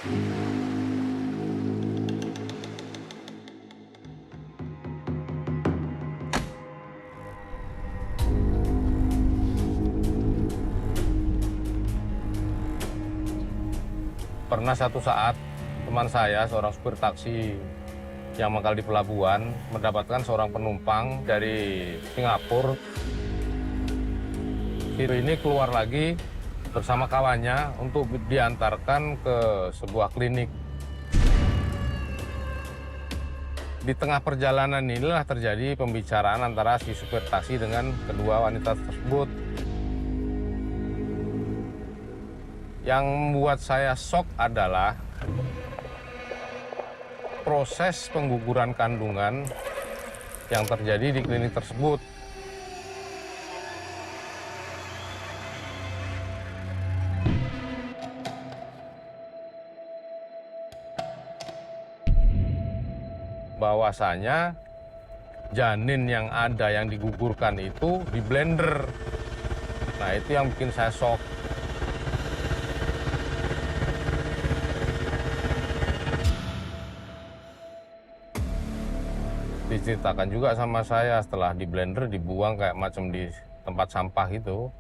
Pernah satu saat teman saya, seorang supir taksi yang mangkal di pelabuhan, mendapatkan seorang penumpang dari Singapura. Ini keluar lagi bersama kawannya untuk diantarkan ke sebuah klinik. Di tengah perjalanan inilah terjadi pembicaraan antara si supir taksi dengan kedua wanita tersebut. Yang membuat saya shock adalah proses pengguguran kandungan yang terjadi di klinik tersebut. Bahwasanya janin yang ada yang digugurkan itu di blender. Nah, itu yang bikin saya shock. Diceritakan juga sama saya setelah di blender dibuang kayak macam di tempat sampah gitu.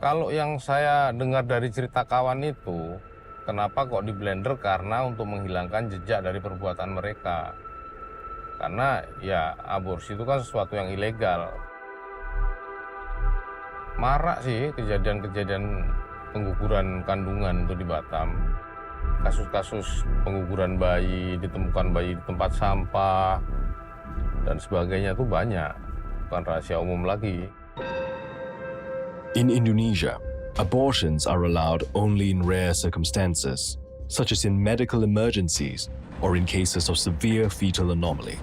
Kalau yang saya dengar dari cerita kawan itu, kenapa kok di blender? Karena untuk menghilangkan jejak dari perbuatan mereka. Karena ya aborsi itu kan sesuatu yang ilegal. Marak sih kejadian-kejadian pengguguran kandungan itu di Batam. Kasus-kasus pengguguran bayi, ditemukan bayi di tempat sampah, dan sebagainya itu banyak. Bukan rahasia umum lagi. In Indonesia, abortions are allowed only in rare circumstances, such as in medical emergencies or in cases of severe fetal anomaly.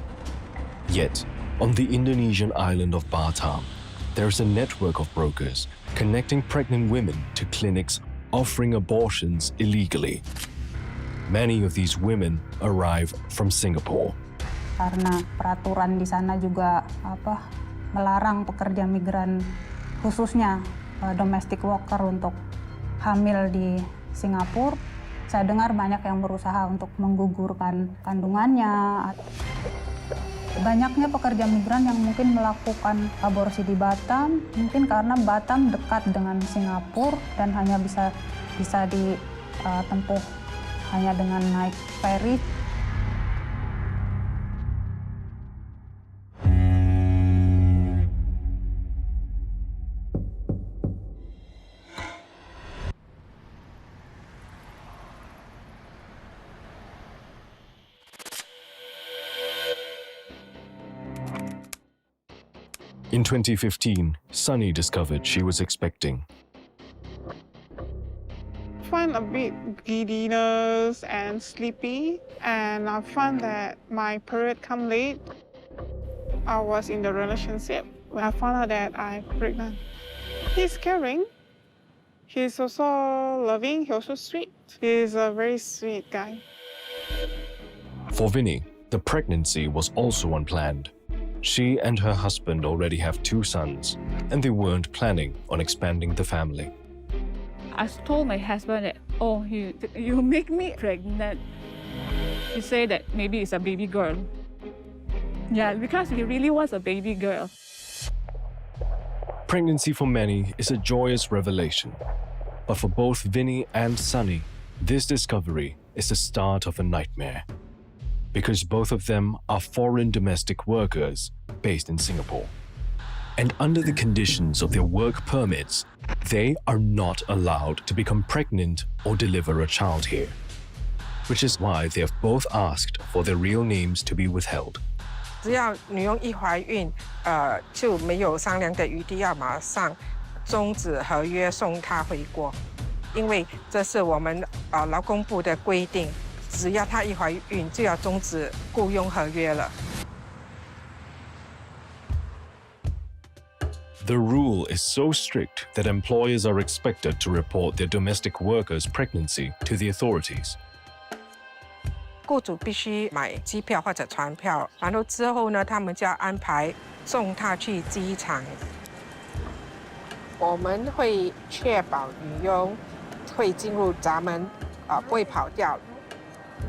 Yet, on the Indonesian island of Batam, there is a network of brokers connecting pregnant women to clinics offering abortions illegally. Many of these women arrive from Singapore. Karena peraturan di sana juga melarang pekerja migran, khususnya domestic worker untuk hamil di Singapura. Saya dengar banyak yang berusaha untuk menggugurkan kandungannya. Banyaknya pekerja migran yang mungkin melakukan aborsi di Batam, mungkin karena Batam dekat dengan Singapura dan hanya bisa ditempuh hanya dengan naik ferry. In 2015, Sunny discovered she was expecting. Find a bit giddiness and sleepy, and I find that my period come late. I was in the relationship when I found out that I'm pregnant. He's caring. He's also loving. He's also sweet. He's a very sweet guy. For Vinny, the pregnancy was also unplanned. She and her husband already have 2 sons, and they weren't planning on expanding the family. I told my husband that, oh, you make me pregnant. He said that maybe it's a baby girl. Yeah, because he really wants a baby girl. Pregnancy for many is a joyous revelation. But for both Vinny and Sunny, this discovery is the start of a nightmare. Because both of them are foreign domestic workers based in Singapore. And under the conditions of their work permits, they are not allowed to become pregnant or deliver a child here. Which is why they have both asked for their real names to be withheld. 只要女佣一怀孕，就没有商量的余地，要马上终止合约，送她回国，因为这是我们劳工部的规定，只要她一怀孕就要终止雇佣合约了。 The rule is so strict that employers are expected to report their domestic workers' pregnancy to the authorities. 雇主必须买机票或者船票，然后之后呢，他们就要安排送她去机场。我们会确保女佣会进入闸门，不会跑掉。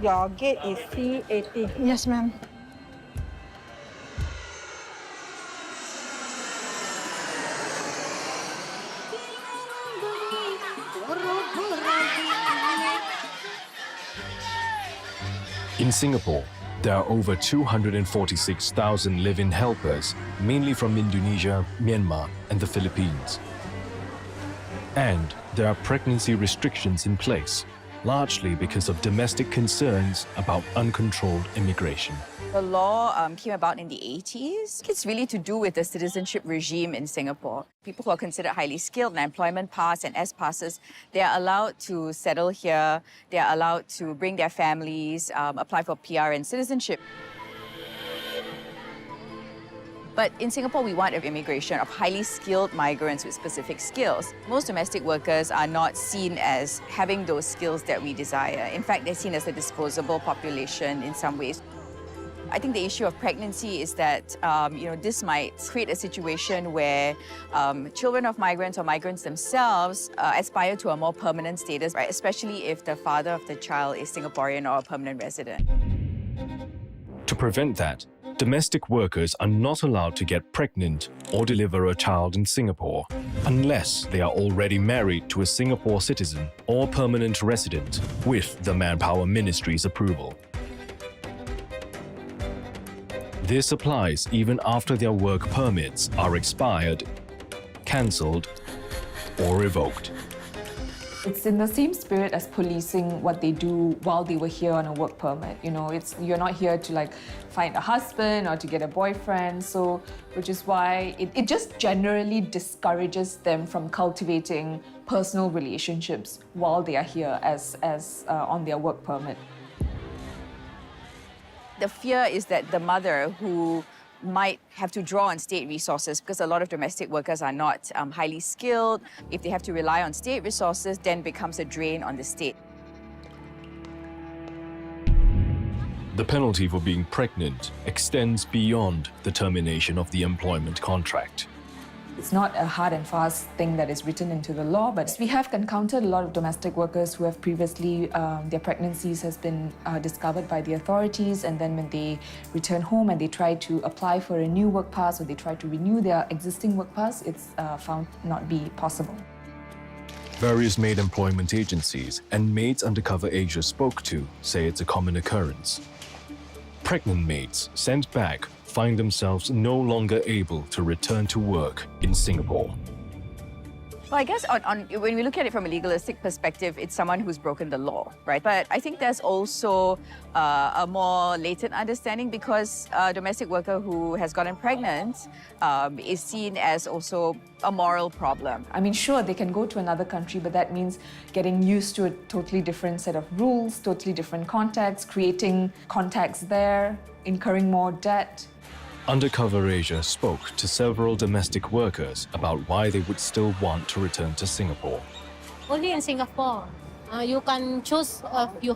Your gate is C80. Yes, ma'am. In Singapore, there are over 246,000 live-in helpers, mainly from Indonesia, Myanmar, and the Philippines. And there are pregnancy restrictions in place, largely because of domestic concerns about uncontrolled immigration. The law came about in the 80s. It's really to do with the citizenship regime in Singapore. People who are considered highly skilled, an employment pass and S passes, they are allowed to settle here. They are allowed to bring their families, apply for PR and citizenship. But in Singapore, we want immigration of highly skilled migrants with specific skills. Most domestic workers are not seen as having those skills that we desire. In fact, they're seen as a disposable population in some ways. I think the issue of pregnancy is that this might create a situation where children of migrants or migrants themselves aspire to a more permanent status, right? Especially if the father of the child is Singaporean or a permanent resident. To prevent that, domestic workers are not allowed to get pregnant or deliver a child in Singapore unless they are already married to a Singapore citizen or permanent resident with the Manpower Ministry's approval. This applies even after their work permits are expired, cancelled, or revoked. It's in the same spirit as policing what they do while they were here on a work permit. You're not here to find a husband or to get a boyfriend. So, which is why it just generally discourages them from cultivating personal relationships while they are here as on their work permit. The fear is that the mother who might have to draw on state resources, because a lot of domestic workers are not highly skilled. If they have to rely on state resources, then becomes a drain on the state. The penalty for being pregnant extends beyond the termination of the employment contract. It's not a hard and fast thing that is written into the law, but we have encountered a lot of domestic workers who have previously, their pregnancies has been discovered by the authorities, and then when they return home and they try to apply for a new work pass or they try to renew their existing work pass, it's found not be possible. Various maid employment agencies and Maids Undercover Asia spoke to say it's a common occurrence. Pregnant maids sent back find themselves no longer able to return to work in Singapore. Well, I guess when we look at it from a legalistic perspective, it's someone who's broken the law, right? But I think there's also a more latent understanding, because a domestic worker who has gotten pregnant is seen as also a moral problem. I mean, sure, they can go to another country, but that means getting used to a totally different set of rules, totally different contacts, creating contacts there, incurring more debt. Undercover Asia spoke to several domestic workers about why they would still want to return to Singapore. Only in Singapore, you can choose if you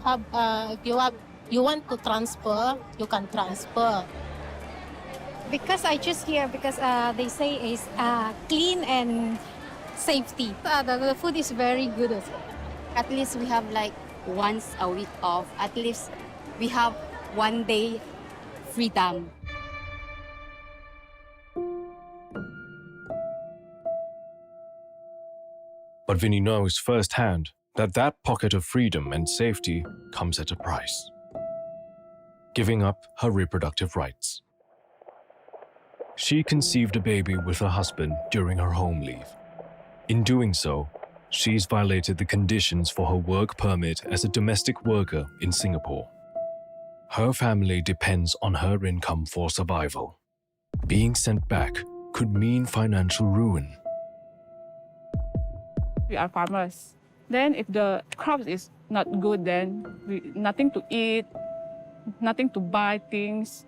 want to transfer, you can transfer. Because I choose here because they say it's clean and safety. The food is very good. At least we have once a week off. At least we have 1 day freedom. But Vinny knows firsthand that pocket of freedom and safety comes at a price. Giving up her reproductive rights. She conceived a baby with her husband during her home leave. In doing so, she's violated the conditions for her work permit as a domestic worker in Singapore. Her family depends on her income for survival. Being sent back could mean financial ruin. We are farmers. Then if the crops is not good, then nothing to eat, nothing to buy things.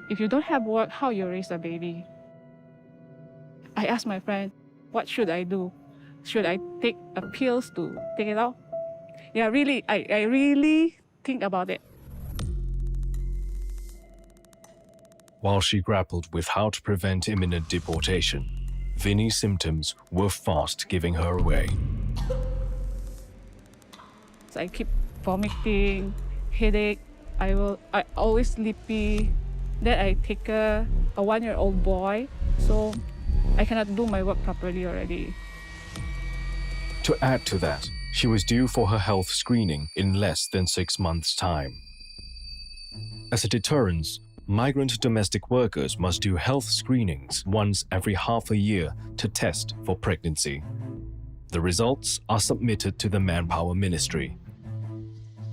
If you don't have work, how you raise a baby? I asked my friend, what should I do? Should I take pills to take it out? Yeah, really, I really think about it. While she grappled with how to prevent imminent deportation, Vinny's symptoms were fast giving her away. So I keep vomiting, headache. I always sleepy. Then I take a 1-year-old boy, so I cannot do my work properly already. To add to that, she was due for her health screening in less than 6 months' time. As a deterrence, migrant domestic workers must do health screenings once every half a year to test for pregnancy. The results are submitted to the Manpower Ministry.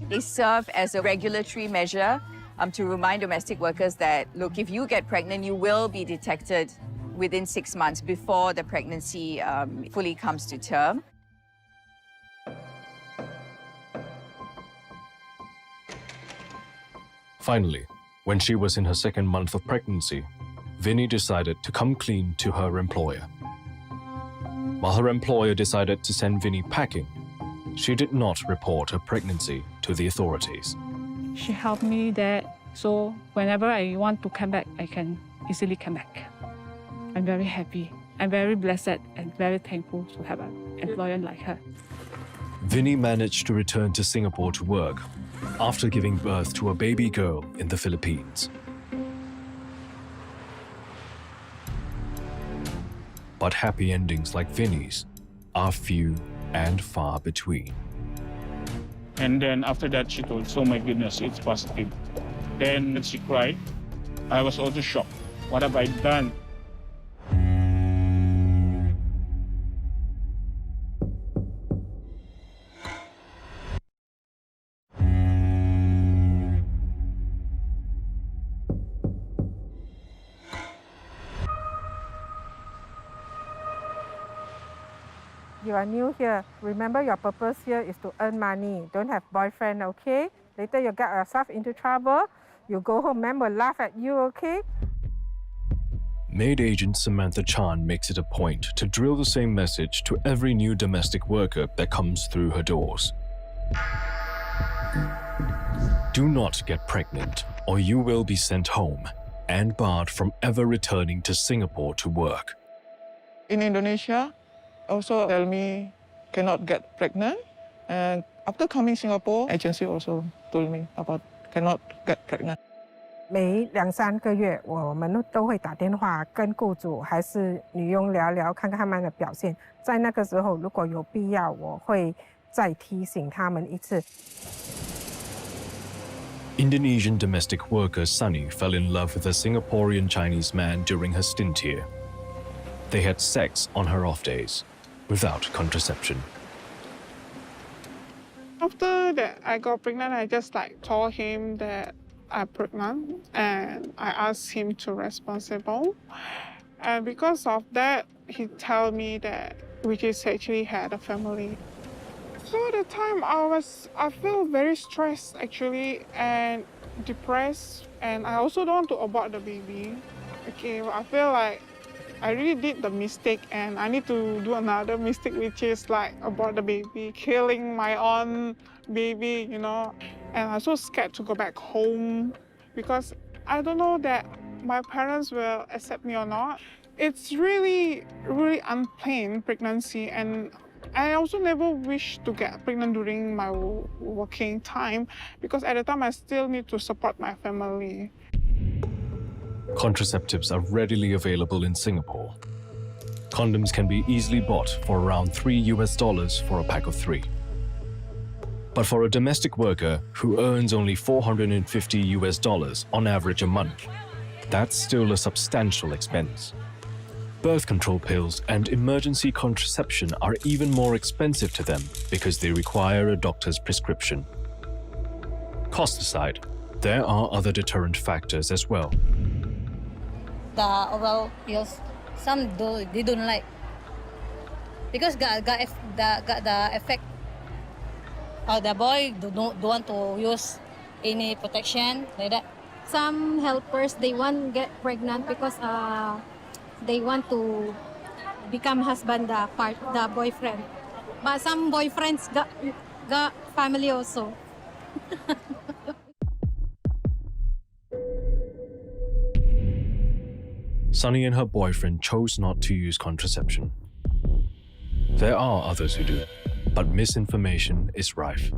They serve as a regulatory measure to remind domestic workers that, look, if you get pregnant, you will be detected within 6 months before the pregnancy fully comes to term. Finally, when she was in her second month of pregnancy, Vinny decided to come clean to her employer. While her employer decided to send Vinny packing, she did not report her pregnancy to the authorities. She helped me that, so whenever I want to come back, I can easily come back. I'm very happy. I'm very blessed and very thankful to have an employer like her. Vinny managed to return to Singapore to work after giving birth to a baby girl in the Philippines. But happy endings like Vinny's are few and far between. And then after that, she told, "Oh my goodness, it's positive." Then she cried. I was also shocked. What have I done? You are new here. Remember, your purpose here is to earn money. Don't have boyfriend, okay? Later you get yourself into trouble. You go home, men will laugh at you, okay? Maid agent Samantha Chan makes it a point to drill the same message to every new domestic worker that comes through her doors. Do not get pregnant, or you will be sent home and barred from ever returning to Singapore to work. In Indonesia, also tell me cannot get pregnant. And after coming Singapore, agency also told me about cannot get pregnant. 每2-3个月，我们都会打电话跟雇主还是女佣聊聊，看看他们的表现。在那个时候，如果有必要，我会再提醒他们一次。Indonesian domestic worker Sunny fell in love with a Singaporean Chinese man during her stint here. They had sex on her off days, without contraception. After that, I got pregnant. I just told him that I'm pregnant, and I asked him to responsible. And because of that, he told me that we just actually had a family. So at the time, I feel very stressed actually and depressed, and I also don't want to abort the baby. Okay, I feel like I really did the mistake, and I need to do another mistake, which is abort the baby, killing my own baby, you know. And I'm so scared to go back home because I don't know that my parents will accept me or not. It's really, really unplanned pregnancy, and I also never wish to get pregnant during my working time because at the time I still need to support my family. Contraceptives are readily available in Singapore. Condoms can be easily bought for around $3 for a pack of 3. But for a domestic worker who earns only $450 on average a month, that's still a substantial expense. Birth control pills and emergency contraception are even more expensive to them because they require a doctor's prescription. Cost aside, there are other deterrent factors as well. The oral pills, they don't like because got the effect. The boy don't want to use any protection like that. Some helpers, they want to get pregnant because they want to become husband, the boyfriend. But some boyfriends got family also. Sunny and her boyfriend chose not to use contraception. There are others who do, but misinformation is rife.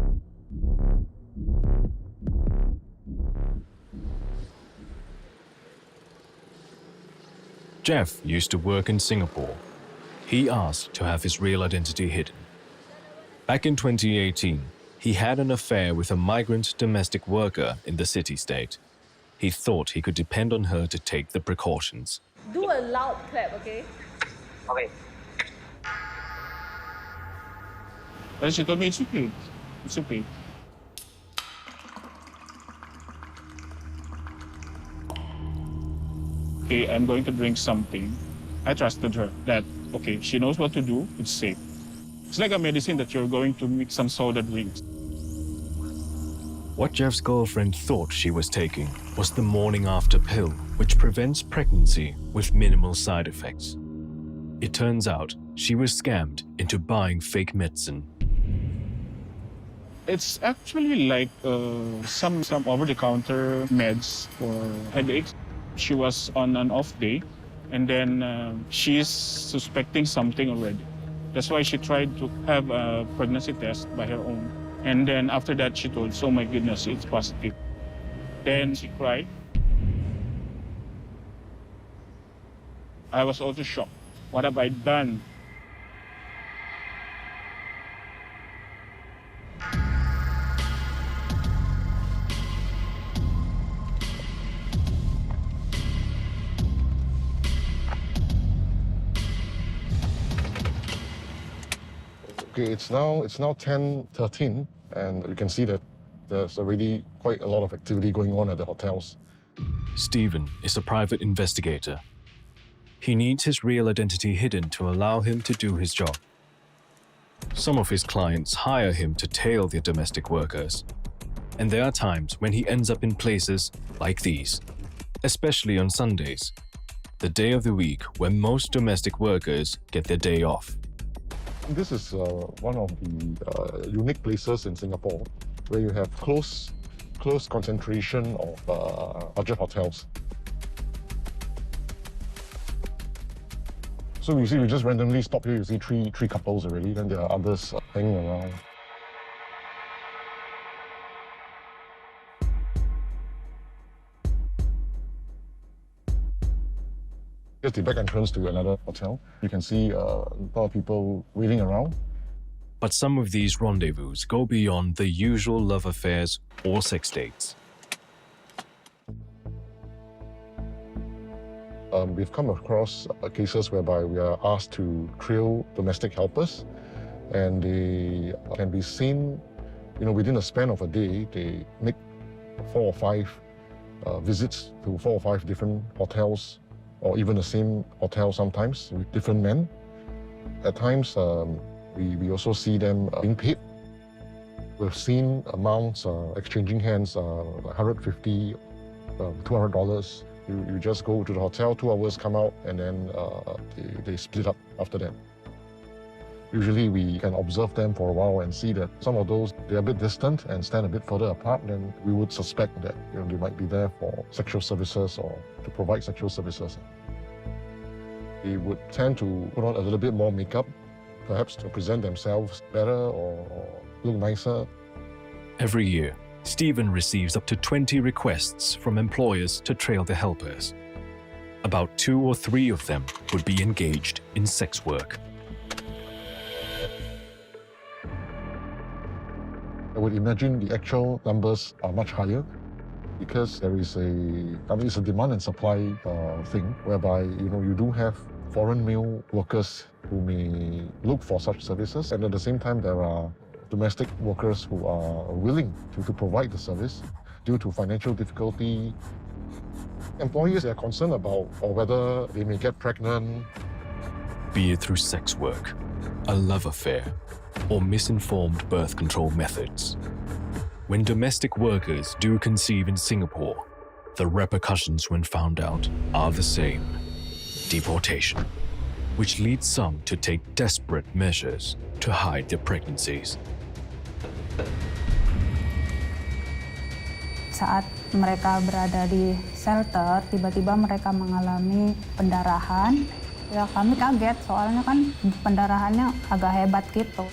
Jeff used to work in Singapore. He asked to have his real identity hidden. Back in 2018, he had an affair with a migrant domestic worker in the city-state. He thought he could depend on her to take the precautions. Do a loud clap, okay? Okay. And she told me it's okay. It's okay. Okay, I'm going to drink something. I trusted her that, okay, she knows what to do, it's safe. It's like a medicine that you're going to mix some soda drinks. What Jeff's girlfriend thought she was taking was the morning after pill, which prevents pregnancy with minimal side effects. It turns out she was scammed into buying fake medicine. It's actually like some over-the-counter meds for headaches. She was on an off day, and then she's suspecting something already. That's why she tried to have a pregnancy test by her own. And then after that, she told, oh my goodness, it's positive. Then she cried. I was also shocked. What have I done? Okay, it's now 10:13, and you can see that there's already quite a lot of activity going on at the hotels. Stephen is a private investigator. He needs his real identity hidden to allow him to do his job. Some of his clients hire him to tail their domestic workers. And there are times when he ends up in places like these, especially on Sundays, the day of the week when most domestic workers get their day off. This is one of the unique places in Singapore where you have close concentration of budget hotels. So you see, we just randomly stop here, you see three couples already, then there are others hanging around. Here's the back entrance to another hotel. You can see a lot of people waiting around. But some of these rendezvous go beyond the usual love affairs or sex dates. We've come across cases whereby we are asked to trail domestic helpers, and they can be seen, within a span of a day, they make 4 or 5 visits to 4 or 5 different hotels, or even the same hotel sometimes, with different men. At times, we also see them being paid. We've seen amounts exchanging hands, $150, $200. You just go to the hotel, 2 hours, come out, and then they split up after that. Usually we can observe them for a while and see that some of those, they're a bit distant and stand a bit further apart, then we would suspect that they might be there for sexual services or to provide sexual services. They would tend to put on a little bit more makeup, perhaps to present themselves better or look nicer. Every year, Stephen receives up to 20 requests from employers to trail the helpers. About 2 or 3 of them would be engaged in sex work. I would imagine the actual numbers are much higher because there is it's a demand and supply thing whereby, you do have foreign male workers who may look for such services, and at the same time there are domestic workers who are willing to provide the service due to financial difficulty. Employers are concerned about or whether they may get pregnant. Be it through sex work, a love affair, or misinformed birth control methods. When domestic workers do conceive in Singapore, the repercussions when found out are the same: deportation, which leads some to take desperate measures to hide their pregnancies. Saat mereka berada di shelter, tiba-tiba mereka mengalami pendarahan. Ya kami kaget, soalnya kan pendarahannya agak hebat gitu.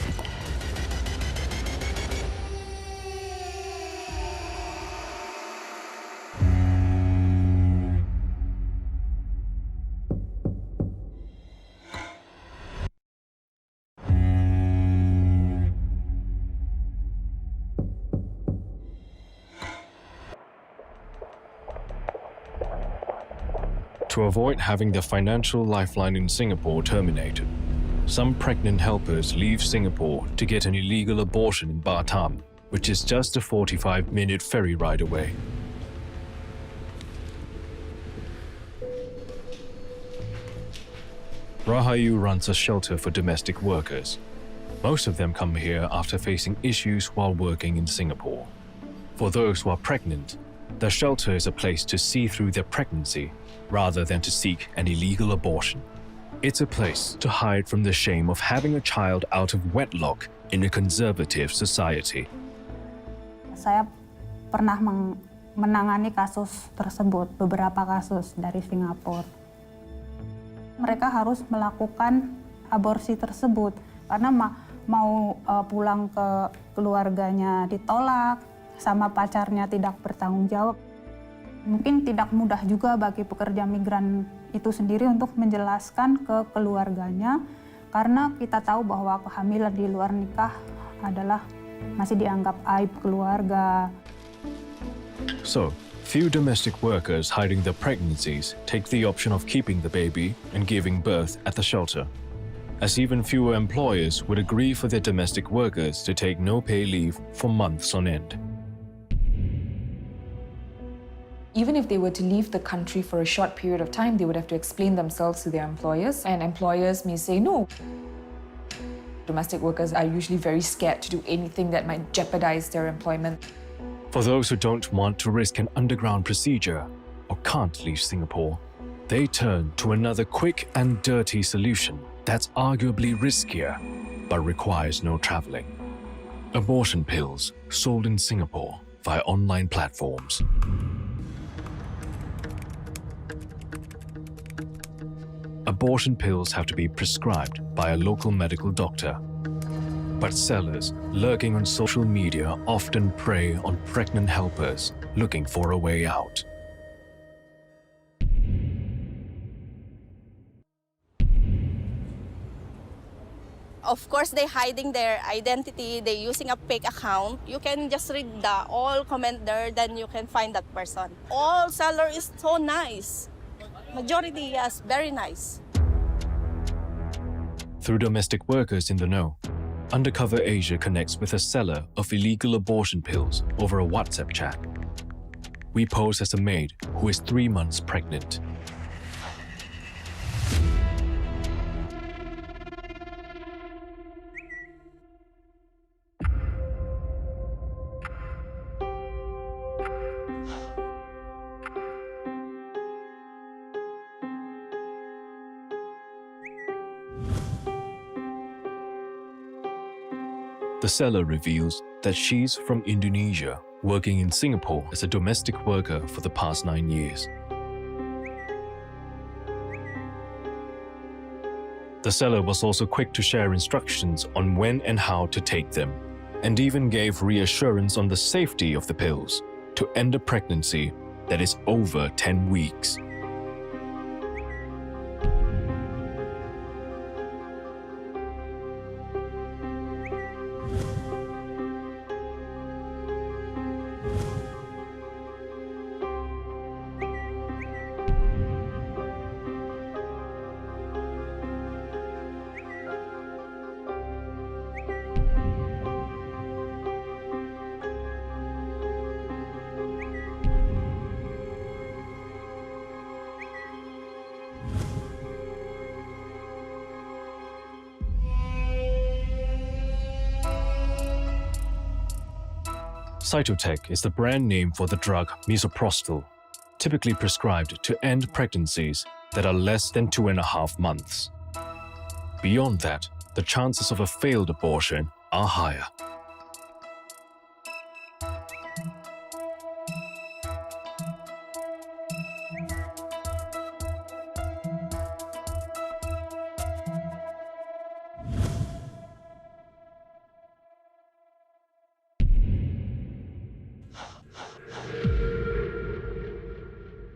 To avoid having their financial lifeline in Singapore terminated, some pregnant helpers leave Singapore to get an illegal abortion in Batam, which is just a 45-minute ferry ride away. Rahayu runs a shelter for domestic workers. Most of them come here after facing issues while working in Singapore. For those who are pregnant, the shelter is a place to see through their pregnancy rather than to seek an illegal abortion. It's a place to hide from the shame of having a child out of wedlock in a conservative society. Saya pernah menangani kasus tersebut, beberapa kasus dari Singapura. Mereka harus melakukan aborsi tersebut karena mau pulang ke keluarganya ditolak, sama pacarnya tidak bertanggung jawab. Mungkin tidak mudah juga bagi pekerja migran itu sendiri untuk menjelaskan ke keluarganya karena kita tahu bahwa kehamilan di luar nikah adalah masih dianggap aib keluarga. So, few domestic workers hiding their pregnancies take the option of keeping the baby and giving birth at the shelter, as even fewer employers would agree for their domestic workers to take no pay leave for months on end. Even if they were to leave the country for a short period of time, they would have to explain themselves to their employers, and employers may say no. Domestic workers are usually very scared to do anything that might jeopardize their employment. For those who don't want to risk an underground procedure or can't leave Singapore, they turn to another quick and dirty solution that's arguably riskier but requires no traveling. Abortion pills sold in Singapore via online platforms. Abortion pills have to be prescribed by a local medical doctor. But sellers lurking on social media often prey on pregnant helpers looking for a way out. Of course, they're hiding their identity, they're using a fake account. You can just read the all comment there, then you can find that person. All seller is so nice. Majority, yes, very nice. Through domestic workers in the know, Undercover Asia connects with a seller of illegal abortion pills over a WhatsApp chat. We pose as a maid who is 3 months pregnant. The seller reveals that she's from Indonesia, working in Singapore as a domestic worker for the past 9 years. The seller was also quick to share instructions on when and how to take them, and even gave reassurance on the safety of the pills to end a pregnancy that is over 10 weeks. Cytotec is the brand name for the drug misoprostol, typically prescribed to end pregnancies that are less than 2.5 months. Beyond that, the chances of a failed abortion are higher.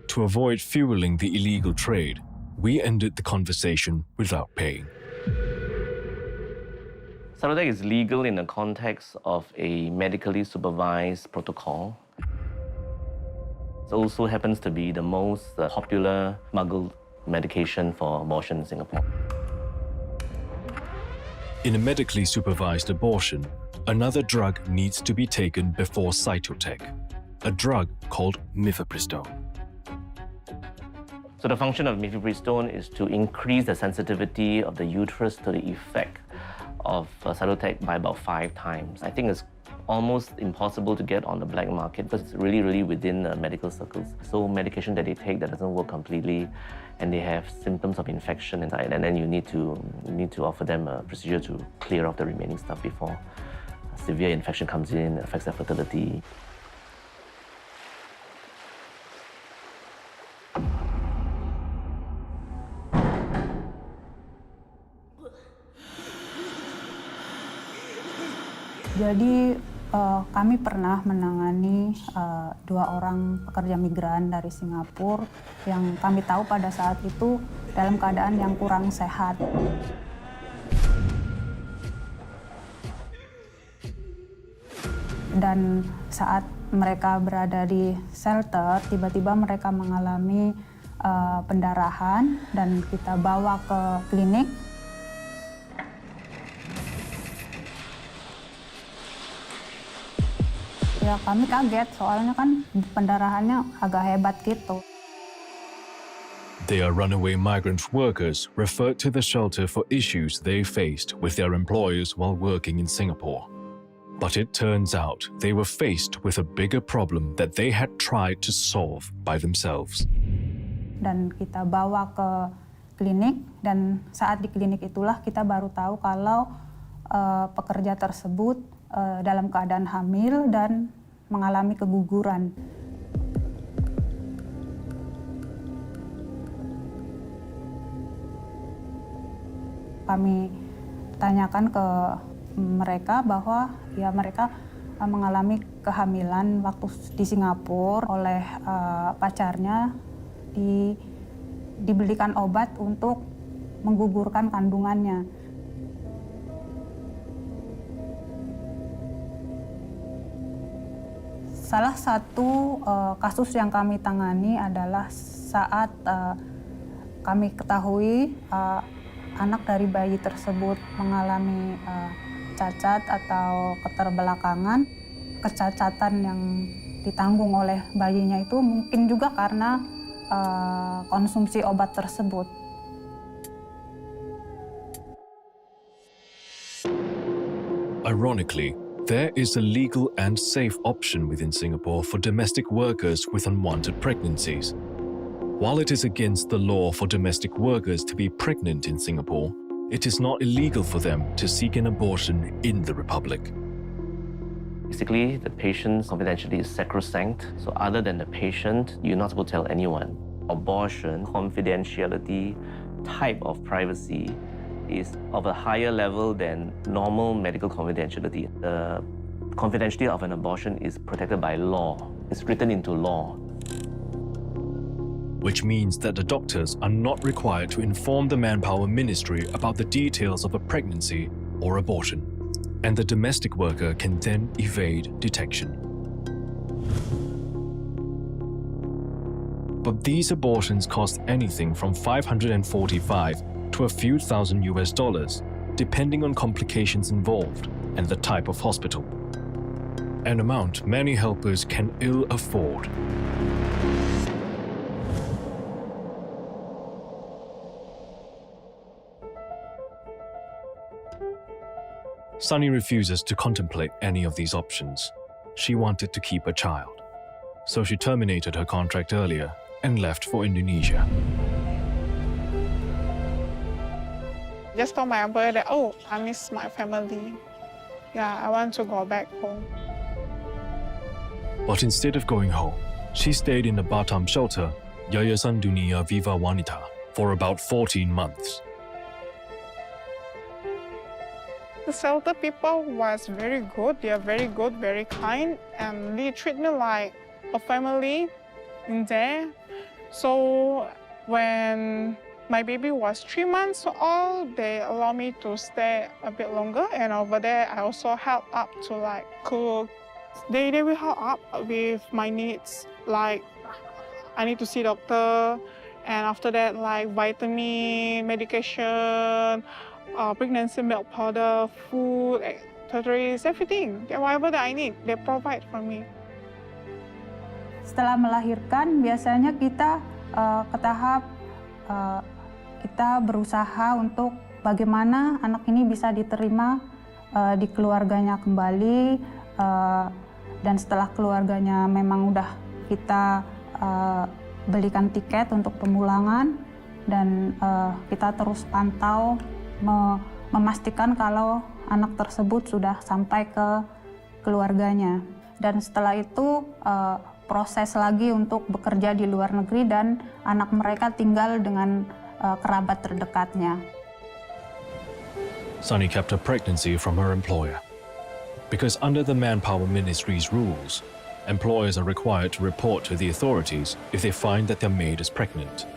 To avoid fueling the illegal trade, we ended the conversation without paying. Cytotec is legal in the context of a medically supervised protocol. It also happens to be the most popular smuggled medication for abortion in Singapore. In a medically supervised abortion, another drug needs to be taken before Cytotec, a drug called mifepristone. So the function of mifepristone is to increase the sensitivity of the uterus to the effect of Cytotec by about 5 times. I think it's almost impossible to get on the black market because it's really within medical circles. So medication that they take that doesn't work completely and they have symptoms of infection inside, and then you need to offer them a procedure to clear off the remaining stuff before severe infection comes in, affects their fertility. Jadi kami pernah menangani 2 orang pekerja migran dari Singapura yang kami tahu pada saat itu dalam keadaan yang kurang sehat. Dan saat mereka berada di shelter, tiba-tiba mereka mengalami pendarahan dan kita bawa ke klinik. Ya kami kaget, soalnya kan pendarahannya agak hebat gitu. They are runaway migrant workers referred to the shelter for issues they faced with their employers while working in Singapore. But it turns out they were faced with a bigger problem that they had tried to solve by themselves. Dan kita bawa ke klinik, dan saat di klinik itulah kita baru tahu kalau pekerja tersebut dalam keadaan hamil dan mengalami keguguran. Kami tanyakan ke mereka bahwa ya mereka mengalami kehamilan waktu di Singapura oleh pacarnya, dibelikan obat untuk menggugurkan kandungannya. Salah satu kasus yang kami tangani adalah saat kami ketahui anak dari bayi tersebut mengalami cacat atau keterbelakangan. Kecacatan yang ditanggung oleh bayinya itu mungkin juga karena konsumsi obat tersebut. Ironically, there is a legal and safe option within Singapore for domestic workers with unwanted pregnancies. While it is against the law for domestic workers to be pregnant in Singapore, it is not illegal for them to seek an abortion in the Republic. Basically, the patient's confidentiality is sacrosanct, so other than the patient, you're not supposed to tell anyone. Abortion, confidentiality, type of privacy is of a higher level than normal medical confidentiality. The confidentiality of an abortion is protected by law. It's written into law. Which means that the doctors are not required to inform the Manpower Ministry about the details of a pregnancy or abortion, and the domestic worker can then evade detection. But these abortions cost anything from $545 to a few thousand $, depending on complications involved and the type of hospital. An amount many helpers can ill afford. Sunny refuses to contemplate any of these options. She wanted to keep a child, so she terminated her contract earlier and left for Indonesia. Just told my employer that, oh, I miss my family. Yeah, I want to go back home. But instead of going home, she stayed in the Batam shelter, Yayasan Dunia Viva Wanita, for about 14 months. The shelter people was very good. They are very good, very kind, and they treat me like a family in there. So when my baby was 3 months old, they allowed me to stay a bit longer. And over there, I also help up to like cook. They will help up with my needs. Like I need to see doctor. And after that, like vitamin, medication, pregnancy milk powder, food, toiletries, everything. Whatever that I need, they provide for me. Setelah melahirkan, biasanya kita ke tahap kita berusaha untuk bagaimana anak ini bisa diterima di keluarganya kembali, dan setelah keluarganya memang udah kita belikan tiket untuk pemulangan, dan kita terus pantau memastikan kalau anak tersebut sudah sampai ke keluarganya. Dan setelah itu proses lagi untuk bekerja di luar negeri dan anak mereka tinggal dengan kerabat terdekatnya. Sunny kept her pregnancy from her employer. Because under the Manpower Ministry's rules, employers are required to report to the authorities if they find that their maid is pregnant.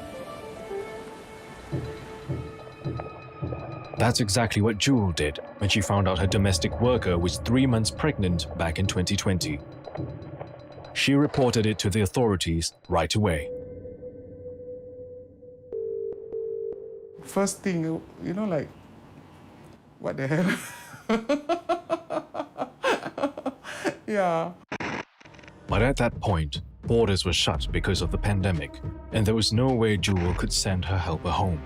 That's exactly what Jewel did when she found out her domestic worker was 3 months pregnant back in 2020. She reported it to the authorities right away. First thing, like, what the hell? Yeah. But at that point, borders were shut because of the pandemic, and there was no way Jewel could send her helper home.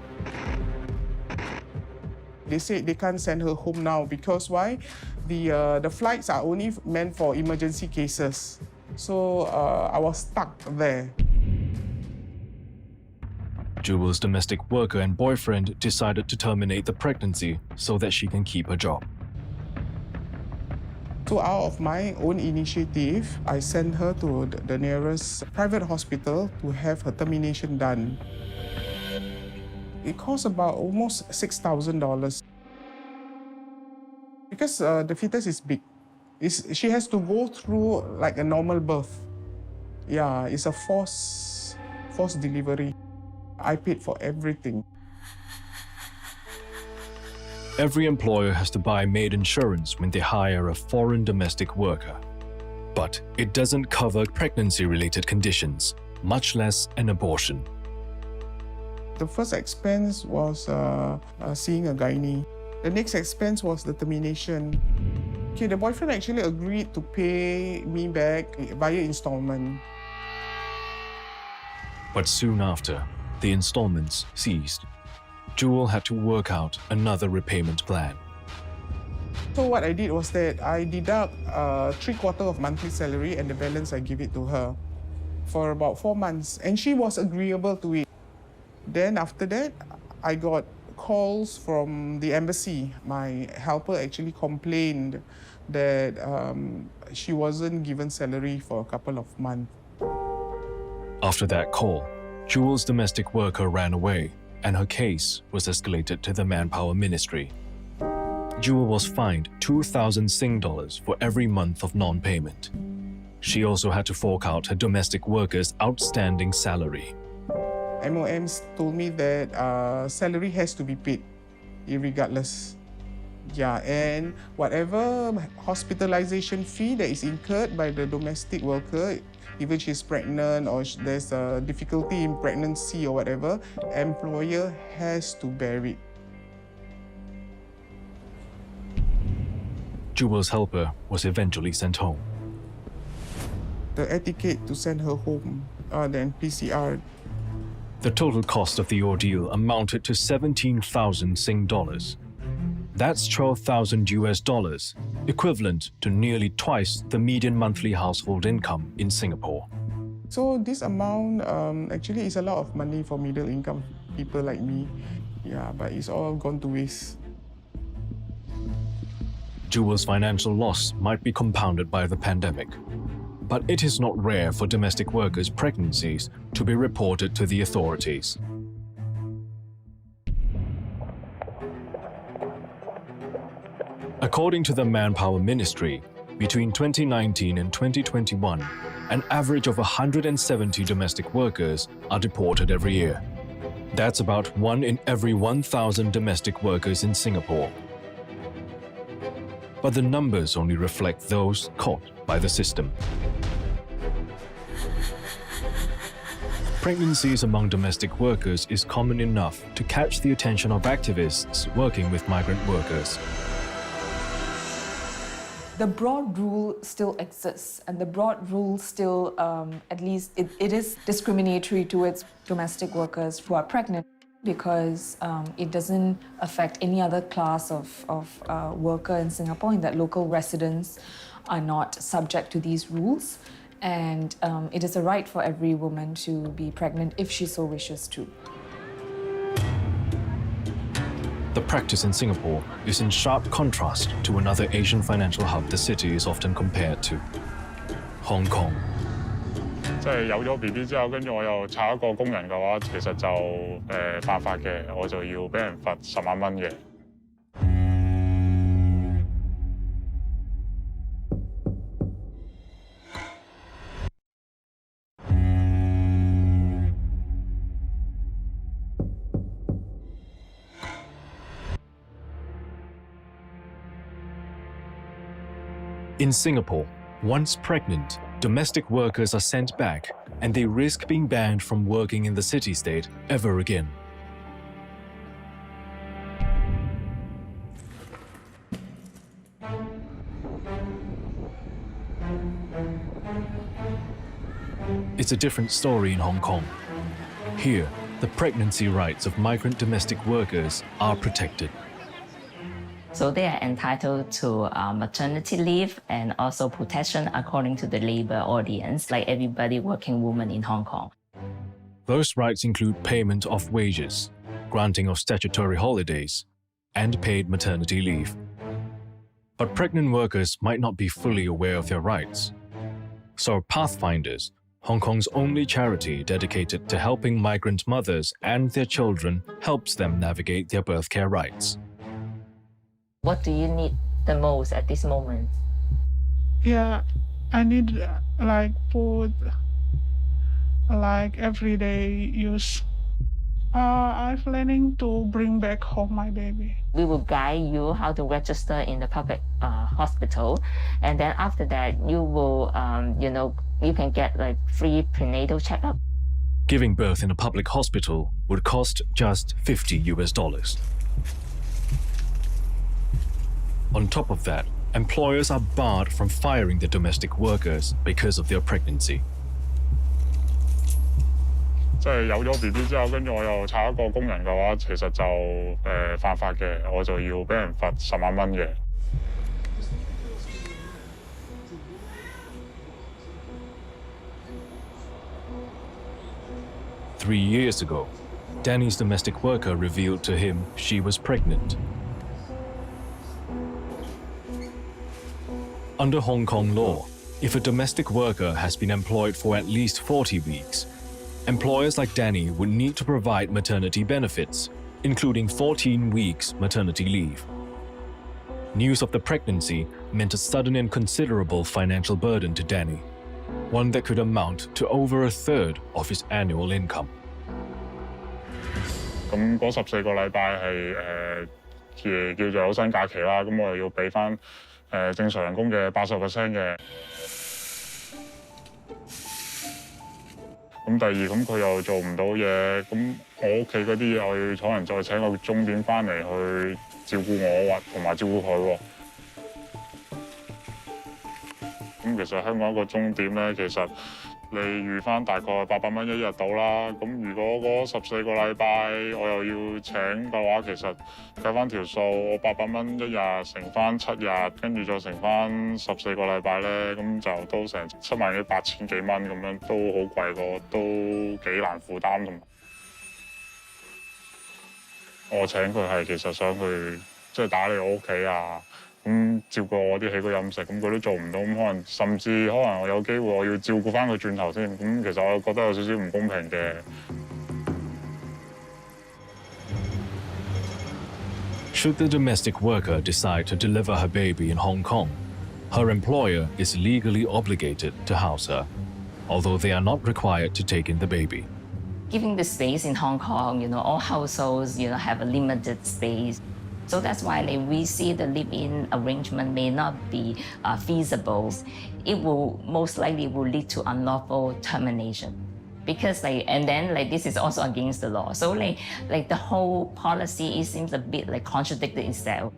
They said they can't send her home now because why? The flights are only meant for emergency cases. So I was stuck there. Jewel's domestic worker and boyfriend decided to terminate the pregnancy so that she can keep her job. So out of my own initiative, I sent her to the nearest private hospital to have her termination done. It cost about almost $6,000 because the fetus is big. She has to go through like a normal birth. Yeah, it's a forced delivery. I paid for everything. Every employer has to buy maid insurance when they hire a foreign domestic worker. But it doesn't cover pregnancy-related conditions, much less an abortion. The first expense was seeing a gynae. The next expense was the termination. Okay, the boyfriend actually agreed to pay me back via installment. But soon after, the installments ceased. Jewel had to work out another repayment plan. So what I did was that I deduct 3/4 of monthly salary and the balance I give it to her for about 4 months. And she was agreeable to it. Then after that, I got calls from the embassy. My helper actually complained that she wasn't given salary for a couple of months. After that call, Jewel's domestic worker ran away, and her case was escalated to the Manpower Ministry. Jewel was fined 2,000 Sing dollars for every month of non-payment. She also had to fork out her domestic worker's outstanding salary. MOMs told me that salary has to be paid, irregardless. Yeah, and whatever hospitalization fee that is incurred by the domestic worker, even she's pregnant or there's a difficulty in pregnancy or whatever, employer has to bear it. Jewel's helper was eventually sent home. The etiquette to send her home, then PCR. The total cost of the ordeal amounted to 17,000 Sing dollars. That's $12,000 US, equivalent to nearly twice the median monthly household income in Singapore. So this amount actually is a lot of money for middle income people like me. Yeah, but it's all gone to waste. Jewel's financial loss might be compounded by the pandemic, but it is not rare for domestic workers' pregnancies to be reported to the authorities. According to the Manpower Ministry, between 2019 and 2021, an average of 170 domestic workers are deported every year. That's about 1 in every 1,000 domestic workers in Singapore. But the numbers only reflect those caught by the system. Pregnancies among domestic workers is common enough to catch the attention of activists working with migrant workers. The broad rule still exists, and the broad rule still, at least it is discriminatory towards domestic workers who are pregnant, because it doesn't affect any other class of worker in Singapore, in that local residents are not subject to these rules. And it is a right for every woman to be pregnant if she so wishes to. The practice in Singapore is in sharp contrast to another Asian financial hub the city is often compared to, Hong Kong. 即係有咗 BB 之後，跟住我又炒一個工人嘅話，其實就犯法嘅，我就要俾人罰10萬蚊嘅。In Singapore, once pregnant, domestic workers are sent back and they risk being banned from working in the city-state ever again. It's a different story in Hong Kong. Here, the pregnancy rights of migrant domestic workers are protected. So they are entitled to maternity leave and also protection according to the labor ordinance, like everybody working woman in Hong Kong. Those rights include payment of wages, granting of statutory holidays, and paid maternity leave. But pregnant workers might not be fully aware of their rights. So Pathfinders, Hong Kong's only charity dedicated to helping migrant mothers and their children, helps them navigate their birth care rights. What do you need the most at this moment? Yeah, I need like food, like everyday use. I'm planning to bring back home my baby. We will guide you how to register in the public hospital, and then after that, you will, you can get like free prenatal checkup. Giving birth in a public hospital would cost just $50. On top of that, employers are barred from firing the domestic workers because of their pregnancy. 即係有咗 BB 之後，跟住我又炒一個工人嘅話，其實就犯法嘅，我就要俾人罰10萬蚊嘅。3 years ago, Danny's domestic worker revealed to him she was pregnant. Under Hong Kong law, if a domestic worker has been employed for at least 40 weeks, employers like Danny would need to provide maternity benefits, including 14 weeks maternity leave. News of the pregnancy meant a sudden and considerable financial burden to Danny, one that could amount to over a third of his annual income. 咁嗰14個禮拜係叫做有薪假期啦，咁我又要俾翻正常人工嘅80% 嘅。咁第二，咁佢又做唔到嘢，咁我屋企嗰啲嘢，我要可能再請個鐘點翻嚟去照顧我或同埋照顧佢喎。咁其實香港一個鐘點咧，其實你預翻大概800蚊一日到啦。咁如果嗰14個禮拜我又要請嘅話，其實計翻條數，我800蚊一日乘翻7日，跟住再乘翻14個禮拜咧，咁就都成7萬幾8千幾蚊咁樣，都好貴個，都幾難負擔同。我請佢係其實想去即係打理我屋企啊。咁照顧我啲起居飲食，咁佢都做唔到，咁可能甚至可能我有機會我要照顧翻佢轉頭先，咁其實我覺得有少少唔公平嘅。Should the domestic worker decide to deliver her baby in Hong Kong, her employer is legally obligated to house her. although they are not required to take in the baby. Giving the space in Hong Kong, all households, have a limited space. So that's why we see the live-in arrangement may not be feasible. It will most likely lead to unlawful termination. Because this is also against the law. So the whole policy, it seems a bit contradicted itself.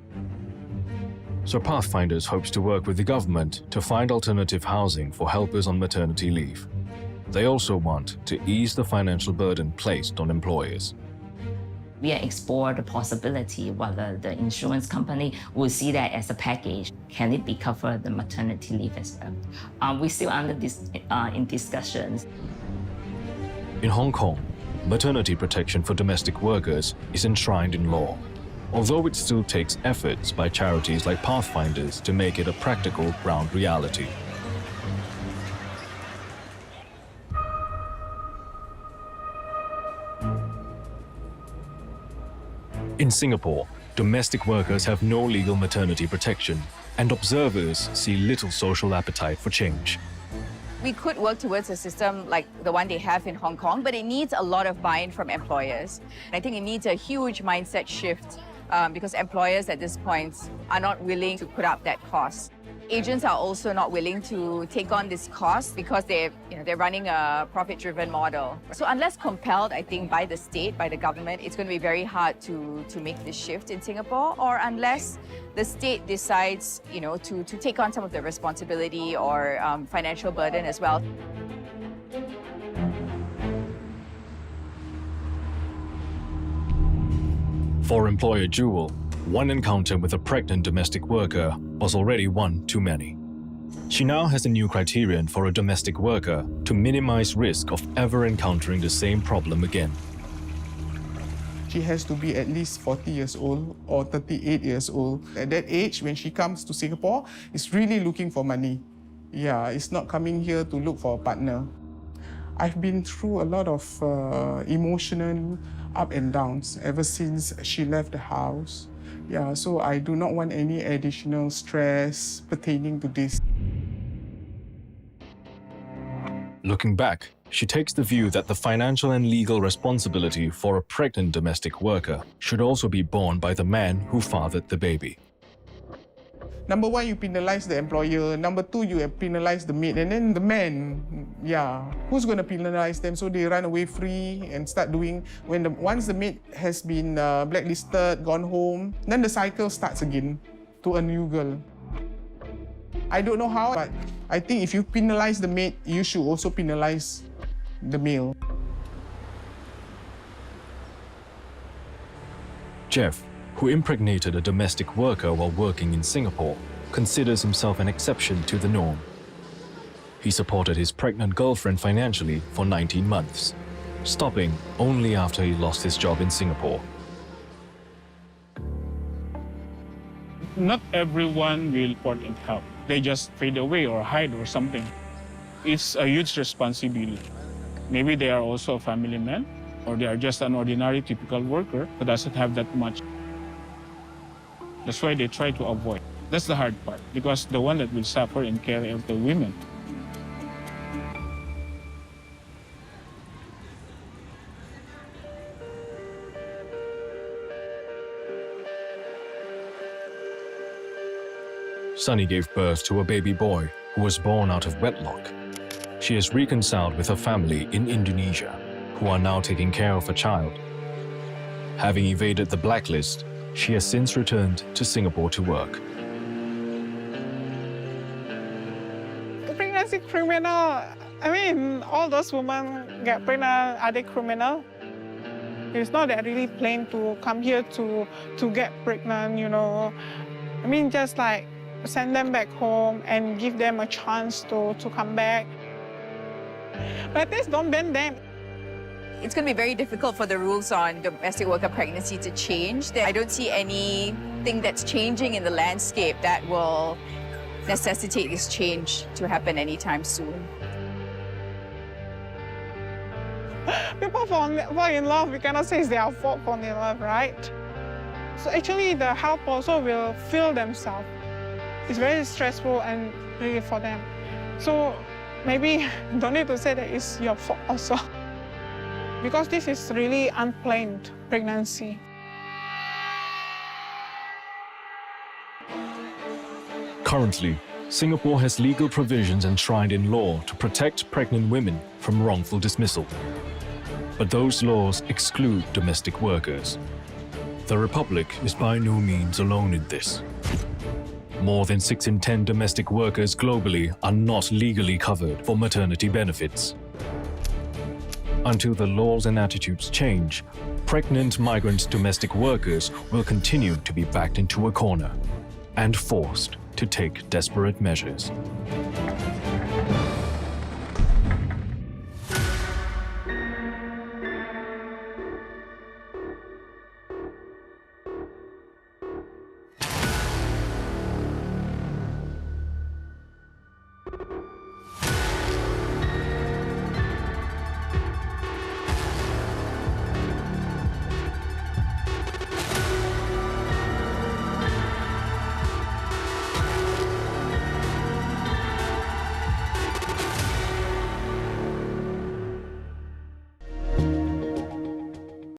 So Pathfinders hopes to work with the government to find alternative housing for helpers on maternity leave. They also want to ease the financial burden placed on employers. We explore the possibility whether the insurance company will see that as a package. Can it be covered the maternity leave as well? We're still under in discussions. In Hong Kong, maternity protection for domestic workers is enshrined in law, although it still takes efforts by charities like Pathfinders to make it a practical ground reality. In Singapore, domestic workers have no legal maternity protection, and observers see little social appetite for change. We could work towards a system like the one they have in Hong Kong, but it needs a lot of buy-in from employers. I think it needs a huge mindset shift because employers at this point are not willing to put up that cost. Agents are also not willing to take on this cost because they're running a profit-driven model. So unless compelled, I think, by the state, by the government, it's going to be very hard to make this shift in Singapore, or unless the state decides, to take on some of the responsibility or financial burden as well. For employer Jewel, one encounter with a pregnant domestic worker was already one too many. She now has a new criterion for a domestic worker to minimize risk of ever encountering the same problem again. She has to be at least 40 years old or 38 years old. At that age, when she comes to Singapore, is really looking for money. Yeah, it's not coming here to look for a partner. I've been through a lot of emotional up and downs ever since she left the house. Yeah, so I do not want any additional stress pertaining to this. Looking back, she takes the view that the financial and legal responsibility for a pregnant domestic worker should also be borne by the man who fathered the baby. Number one, you penalize the employer. Number two, you penalize the maid. And then the man, who's going to penalize them? So they run away free and start doing, once the maid has been blacklisted, gone home, then the cycle starts again to a new girl. I don't know how, but I think if you penalize the maid, you should also penalize the male. Jeff, who impregnated a domestic worker while working in Singapore, considers himself an exception to the norm. He supported his pregnant girlfriend financially for 19 months, stopping only after he lost his job in Singapore. Not everyone will report and help. They just fade away or hide or something. It's a huge responsibility. Maybe they are also a family man, or they are just an ordinary typical worker who doesn't have that much. That's why they try to avoid. That's the hard part, because the one that will suffer in care of the women. Sunny gave birth to a baby boy who was born out of wedlock. She has reconciled with her family in Indonesia, who are now taking care of a child. Having evaded the blacklist, she has since returned to Singapore to work. Pregnancy criminal. I mean, all those women get pregnant, are they criminal? It's not that really plain to come here to get pregnant, I mean, just like send them back home and give them a chance to come back. But at least don't ban them. It's going to be very difficult for the rules on domestic worker pregnancy to change. I don't see anything that's changing in the landscape that will necessitate this change to happen anytime soon. People fall in love, we cannot say it's their fault falling in love, right? So actually the help also will feel themselves. It's very stressful and really for them. So maybe don't need to say that it's your fault also. Because this is really unplanned pregnancy. Currently, Singapore has legal provisions enshrined in law to protect pregnant women from wrongful dismissal. But those laws exclude domestic workers. The Republic is by no means alone in this. More than 6 in 10 domestic workers globally are not legally covered for maternity benefits. Until the laws and attitudes change, pregnant migrant domestic workers will continue to be backed into a corner and forced to take desperate measures.